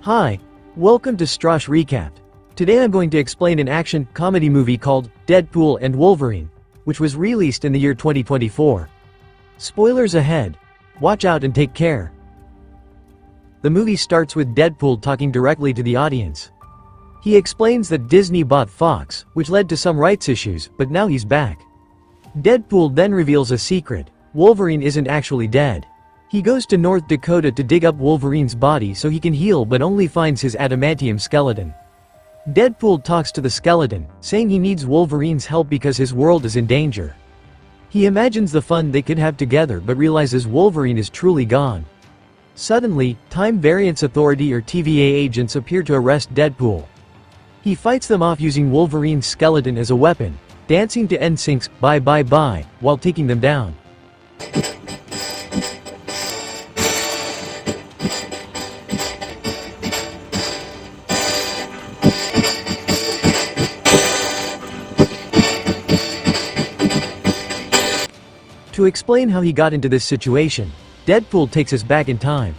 Hi, welcome to Starz Recapped. Today I'm going to explain an action comedy movie called Deadpool and Wolverine, which was released in the year 2024. Spoilers ahead. Watch out and take care. The movie starts with Deadpool talking directly to the audience. He explains that Disney bought Fox, which led to some rights issues, but now he's back. Deadpool then reveals a secret: Wolverine isn't actually dead. He goes to North Dakota to dig up Wolverine's body so he can heal, but only finds his adamantium skeleton. Deadpool talks to the skeleton, saying he needs Wolverine's help because his world is in danger. He imagines the fun they could have together but realizes Wolverine is truly gone. Suddenly, Time Variance Authority or TVA agents appear to arrest Deadpool. He fights them off using Wolverine's skeleton as a weapon, dancing to NSYNC's Bye Bye Bye while taking them down. To explain how he got into this situation, Deadpool takes us back in time.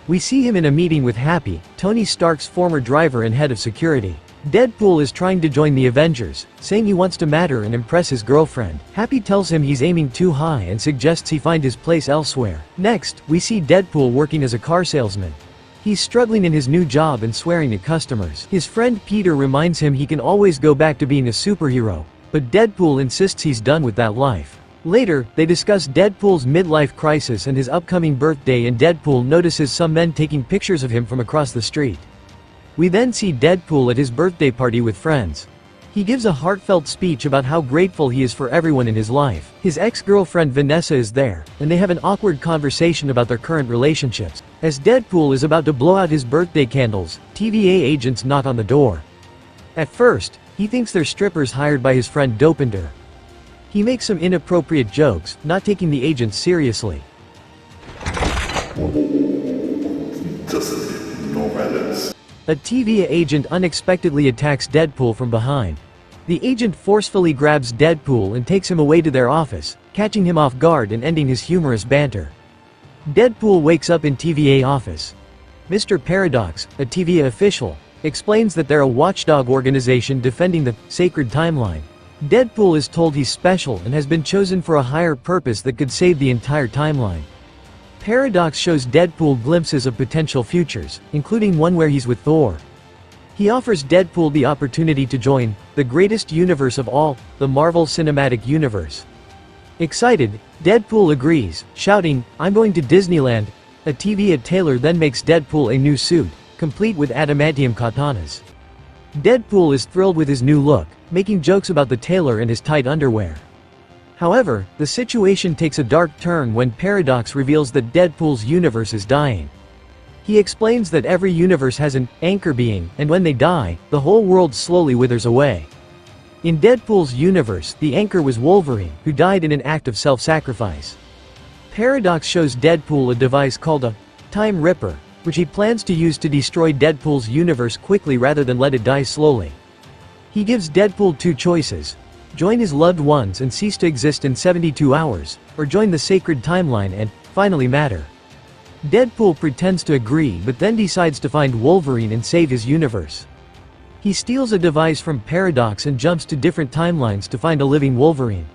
We see him in a meeting with Happy, Tony Stark's former driver and head of security. Deadpool is trying to join the Avengers, saying he wants to matter and impress his girlfriend. Happy tells him he's aiming too high and suggests he find his place elsewhere. Next, we see Deadpool working as a car salesman. He's struggling in his new job and swearing at customers. His friend Peter reminds him he can always go back to being a superhero, but Deadpool insists he's done with that life. Later, they discuss Deadpool's midlife crisis and his upcoming birthday, and Deadpool notices some men taking pictures of him from across the street. We then see Deadpool at his birthday party with friends. He gives a heartfelt speech about how grateful he is for everyone in his life. His ex-girlfriend Vanessa is there, and they have an awkward conversation about their current relationships. As Deadpool is about to blow out his birthday candles, TVA agents knock on the door. At first, he thinks they're strippers hired by his friend Dopinder. He makes some inappropriate jokes, not taking the agents seriously. A TVA agent unexpectedly attacks Deadpool from behind. The agent forcefully grabs Deadpool and takes him away to their office, catching him off guard and ending his humorous banter. Deadpool wakes up in TVA office. Mr. Paradox, a TVA official, explains that they're a watchdog organization defending the sacred timeline. Deadpool is told he's special and has been chosen for a higher purpose that could save the entire timeline. Paradox shows Deadpool glimpses of potential futures, including one where he's with Thor. He offers Deadpool the opportunity to join the greatest universe of all, the Marvel Cinematic Universe. Excited, Deadpool agrees, shouting, "I'm going to Disneyland." A TVA tailor then makes Deadpool a new suit, complete with adamantium katanas. Deadpool is thrilled with his new look, making jokes about the tailor and his tight underwear. However, the situation takes a dark turn when Paradox reveals that Deadpool's universe is dying. He explains that every universe has an anchor being, and when they die, the whole world slowly withers away. In Deadpool's universe, the anchor was Wolverine, who died in an act of self-sacrifice. Paradox shows Deadpool a device called a Time Ripper, which he plans to use to destroy Deadpool's universe quickly rather than let it die slowly. He gives Deadpool two choices: join his loved ones and cease to exist in 72 hours, or join the sacred timeline and, finally, matter. Deadpool pretends to agree but then decides to find Wolverine and save his universe. He steals a device from Paradox and jumps to different timelines to find a living Wolverine.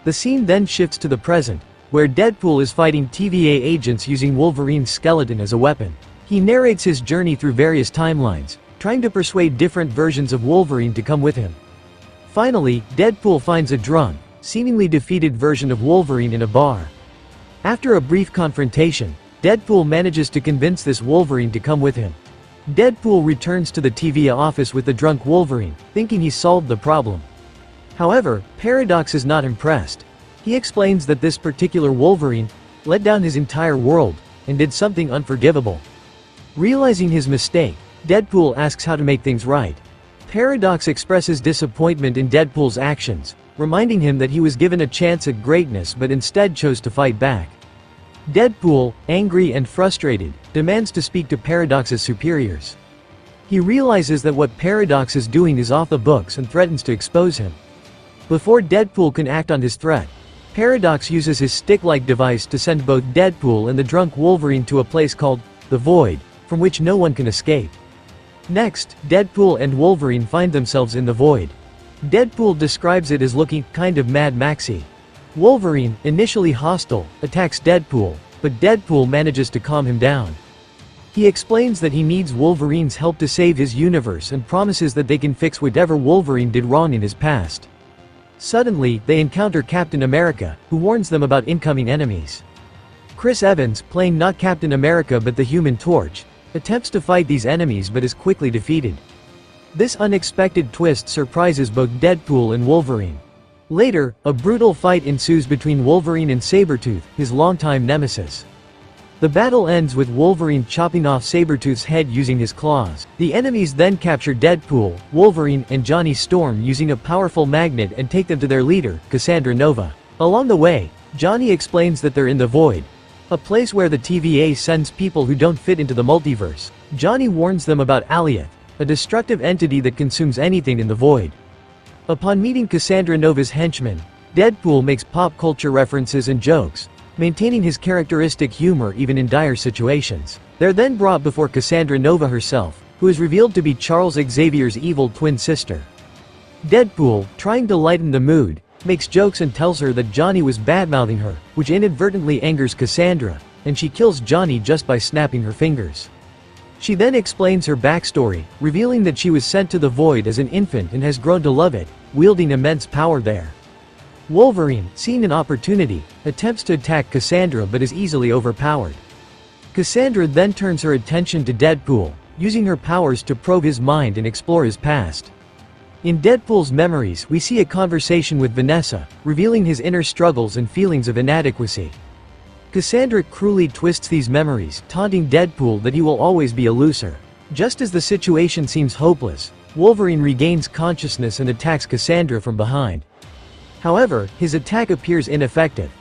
The scene then shifts to the present, where Deadpool is fighting TVA agents using Wolverine's skeleton as a weapon. He narrates his journey through various timelines, trying to persuade different versions of Wolverine to come with him. Finally, Deadpool finds a drunk, seemingly defeated version of Wolverine in a bar. After a brief confrontation, Deadpool manages to convince this Wolverine to come with him. Deadpool returns to the TVA office with the drunk Wolverine, thinking he's solved the problem. However, Paradox is not impressed. He explains that this particular Wolverine let down his entire world and did something unforgivable. Realizing his mistake, Deadpool asks how to make things right. Paradox expresses disappointment in Deadpool's actions, reminding him that he was given a chance at greatness but instead chose to fight back. Deadpool, angry and frustrated, demands to speak to Paradox's superiors. He realizes that what Paradox is doing is off the books and threatens to expose him. Before Deadpool can act on his threat, Paradox uses his stick-like device to send both Deadpool and the drunk Wolverine to a place called the Void, from which no one can escape. Next, Deadpool and Wolverine find themselves in the void. Deadpool describes it as looking kind of Mad Maxy. Wolverine, initially hostile, attacks Deadpool, but Deadpool manages to calm him down. He explains that he needs Wolverine's help to save his universe and promises that they can fix whatever Wolverine did wrong in his past. Suddenly, they encounter Captain America, who warns them about incoming enemies. Chris Evans, playing not Captain America but the Human Torch, attempts to fight these enemies but is quickly defeated. This unexpected twist surprises both Deadpool and Wolverine. Later, a brutal fight ensues between Wolverine and Sabretooth, his longtime nemesis. The battle ends with Wolverine chopping off Sabretooth's head using his claws. The enemies then capture Deadpool, Wolverine, and Johnny Storm using a powerful magnet and take them to their leader, Cassandra Nova. Along the way, Johnny explains that they're in the Void, a place where the TVA sends people who don't fit into the multiverse. Johnny warns them about Alioth, a destructive entity that consumes anything in the Void. Upon meeting Cassandra Nova's henchmen, Deadpool makes pop culture references and jokes, maintaining his characteristic humor even in dire situations. They're then brought before Cassandra Nova herself, who is revealed to be Charles Xavier's evil twin sister. Deadpool, trying to lighten the mood, makes jokes and tells her that Johnny was badmouthing her, which inadvertently angers Cassandra, and she kills Johnny just by snapping her fingers. She then explains her backstory, revealing that she was sent to the Void as an infant and has grown to love it, wielding immense power there. Wolverine, seeing an opportunity, attempts to attack Cassandra but is easily overpowered. Cassandra then turns her attention to Deadpool, using her powers to probe his mind and explore his past. In Deadpool's memories, we see a conversation with Vanessa, revealing his inner struggles and feelings of inadequacy. Cassandra cruelly twists these memories, taunting Deadpool that he will always be a loser. Just as the situation seems hopeless, Wolverine regains consciousness and attacks Cassandra from behind. However, his attack appears ineffective.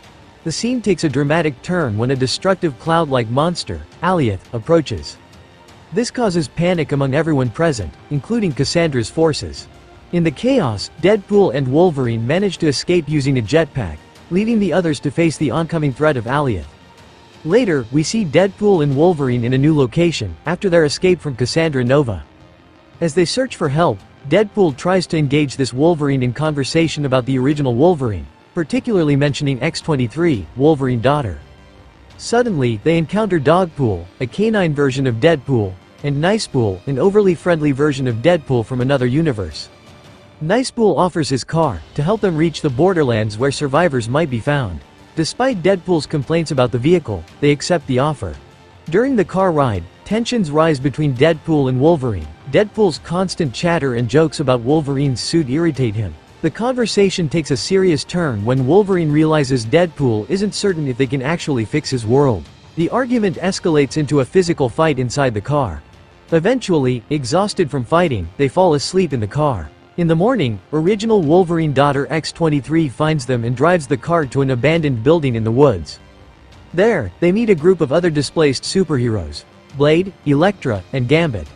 The scene takes a dramatic turn when a destructive cloud-like monster, Alioth, approaches. This causes panic among everyone present, including Cassandra's forces. In the chaos, Deadpool and Wolverine manage to escape using a jetpack, leaving the others to face the oncoming threat of Alioth. Later, we see Deadpool and Wolverine in a new location, after their escape from Cassandra Nova. As they search for help, Deadpool tries to engage this Wolverine in conversation about the original Wolverine, particularly mentioning X-23, Wolverine's daughter. Suddenly, they encounter Dogpool, a canine version of Deadpool, and Nicepool, an overly friendly version of Deadpool from another universe. Nicepool offers his car, to help them reach the borderlands where survivors might be found. Despite Deadpool's complaints about the vehicle, they accept the offer. During the car ride, tensions rise between Deadpool and Wolverine. Deadpool's constant chatter and jokes about Wolverine's suit irritate him. The conversation takes a serious turn when Wolverine realizes Deadpool isn't certain if they can actually fix his world. The argument escalates into a physical fight inside the car. Eventually, exhausted from fighting, they fall asleep in the car. In the morning, original Wolverine daughter X-23 finds them and drives the car to an abandoned building in the woods. There, they meet a group of other displaced superheroes: Blade, Elektra, and Gambit.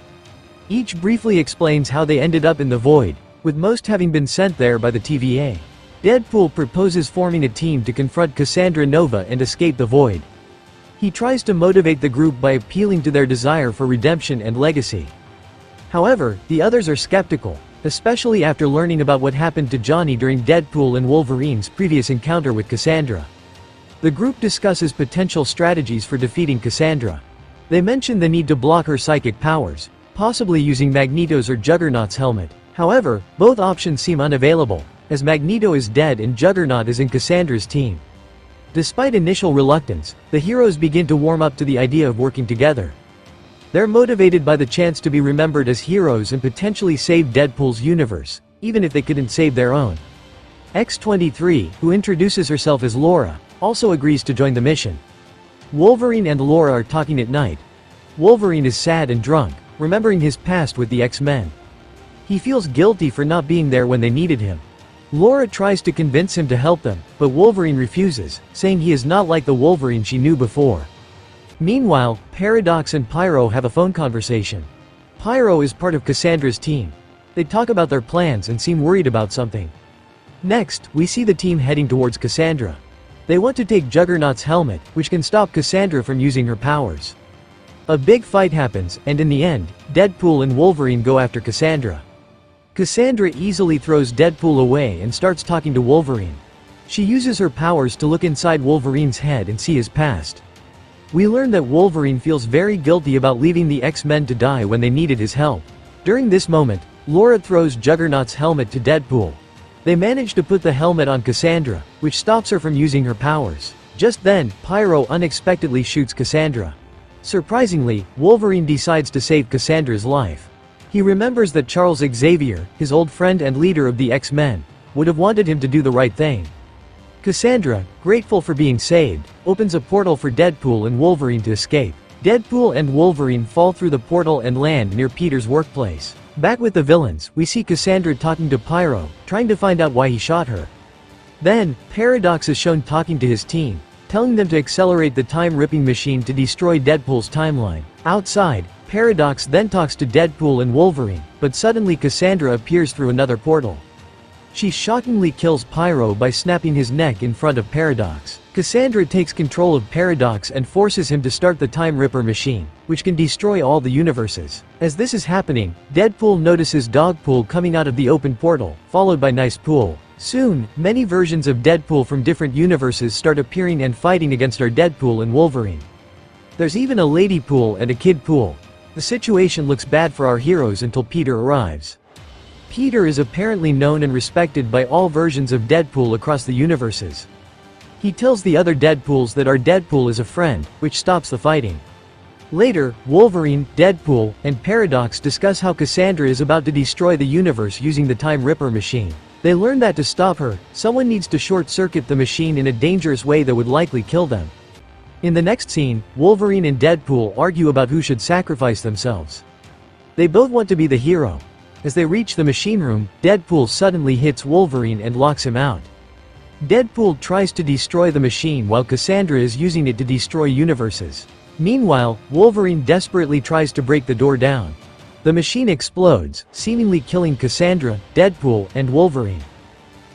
Each briefly explains how they ended up in the Void, with most having been sent there by the TVA. Deadpool proposes forming a team to confront Cassandra Nova and escape the Void. He tries to motivate the group by appealing to their desire for redemption and legacy. However, the others are skeptical, especially after learning about what happened to Johnny during Deadpool and Wolverine's previous encounter with Cassandra. The group discusses potential strategies for defeating Cassandra. They mention the need to block her psychic powers, possibly using Magneto's or Juggernaut's helmet. However, both options seem unavailable, as Magneto is dead and Juggernaut is in Cassandra's team. Despite initial reluctance, the heroes begin to warm up to the idea of working together. They're motivated by the chance to be remembered as heroes and potentially save Deadpool's universe, even if they couldn't save their own. X-23, who introduces herself as Laura, also agrees to join the mission. Wolverine and Laura are talking at night. Wolverine is sad and drunk, remembering his past with the X-Men. He feels guilty for not being there when they needed him. Laura tries to convince him to help them, but Wolverine refuses, saying he is not like the Wolverine she knew before. Meanwhile, Paradox and Pyro have a phone conversation. Pyro is part of Cassandra's team. They talk about their plans and seem worried about something. Next, we see the team heading towards Cassandra. They want to take Juggernaut's helmet, which can stop Cassandra from using her powers. A big fight happens, and in the end, Deadpool and Wolverine go after Cassandra. Cassandra easily throws Deadpool away and starts talking to Wolverine. She uses her powers to look inside Wolverine's head and see his past. We learn that Wolverine feels very guilty about leaving the X-Men to die when they needed his help. During this moment, Laura throws Juggernaut's helmet to Deadpool. They manage to put the helmet on Cassandra, which stops her from using her powers. Just then, Pyro unexpectedly shoots Cassandra. Surprisingly, Wolverine decides to save Cassandra's life. He remembers that Charles Xavier, his old friend and leader of the X-Men, would have wanted him to do the right thing. Cassandra, grateful for being saved, opens a portal for Deadpool and Wolverine to escape. Deadpool and Wolverine fall through the portal and land near Peter's workplace. Back with the villains, we see Cassandra talking to Pyro, trying to find out why he shot her. Then, Paradox is shown talking to his team, telling them to accelerate the time-ripping machine to destroy Deadpool's timeline. Outside, Paradox then talks to Deadpool and Wolverine, but suddenly Cassandra appears through another portal. She shockingly kills Pyro by snapping his neck in front of Paradox. Cassandra takes control of Paradox and forces him to start the Time Ripper machine, which can destroy all the universes. As this is happening, Deadpool notices Dogpool coming out of the open portal, followed by Nicepool. Soon, many versions of Deadpool from different universes start appearing and fighting against our Deadpool and Wolverine. There's even a Ladypool and a Kidpool. The situation looks bad for our heroes until Peter arrives. Peter is apparently known and respected by all versions of Deadpool across the universes. He tells the other Deadpools that our Deadpool is a friend, which stops the fighting. Later, Wolverine, Deadpool, and Paradox discuss how Cassandra is about to destroy the universe using the Time Ripper machine. They learn that to stop her, someone needs to short-circuit the machine in a dangerous way that would likely kill them. In the next scene, Wolverine and Deadpool argue about who should sacrifice themselves. They both want to be the hero. As they reach the machine room, Deadpool suddenly hits Wolverine and locks him out. Deadpool tries to destroy the machine while Cassandra is using it to destroy universes. Meanwhile, Wolverine desperately tries to break the door down. The machine explodes, seemingly killing Cassandra, Deadpool, and Wolverine.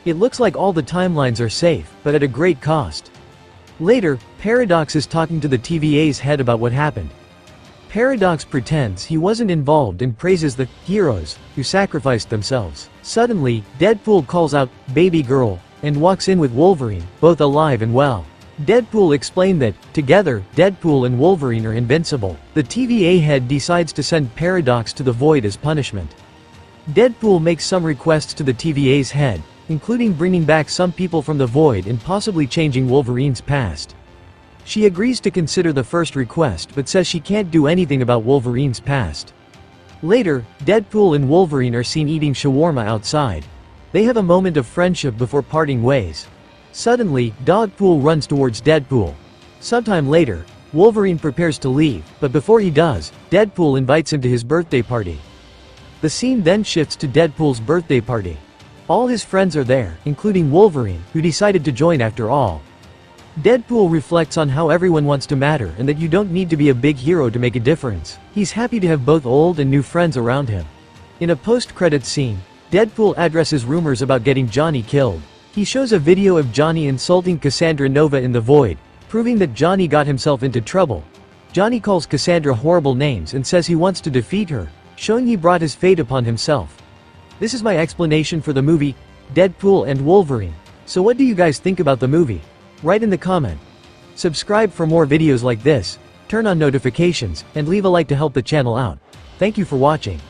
It looks like all the timelines are safe, but at a great cost. Later, Paradox is talking to the TVA's head about what happened. Paradox pretends he wasn't involved and praises the heroes who sacrificed themselves. Suddenly, Deadpool calls out, "Baby girl," and walks in with Wolverine, both alive and well. Deadpool explained that, together, Deadpool and Wolverine are invincible. The TVA head decides to send Paradox to the Void as punishment. Deadpool makes some requests to the TVA's head, including bringing back some people from the Void and possibly changing Wolverine's past. She agrees to consider the first request but says she can't do anything about Wolverine's past. Later, Deadpool and Wolverine are seen eating shawarma outside. They have a moment of friendship before parting ways. Suddenly, Dogpool runs towards Deadpool. Sometime later, Wolverine prepares to leave, but before he does, Deadpool invites him to his birthday party. The scene then shifts to Deadpool's birthday party. All his friends are there, including Wolverine, who decided to join after all. Deadpool reflects on how everyone wants to matter and that you don't need to be a big hero to make a difference. He's happy to have both old and new friends around him. In a post-credits scene, Deadpool addresses rumors about getting Johnny killed. He shows a video of Johnny insulting Cassandra Nova in the Void, proving that Johnny got himself into trouble. Johnny calls Cassandra horrible names and says he wants to defeat her, showing he brought his fate upon himself. This is my explanation for the movie, Deadpool and Wolverine. So what do you guys think about the movie? Write in the comment. Subscribe for more videos like this, turn on notifications, and leave a like to help the channel out. Thank you for watching.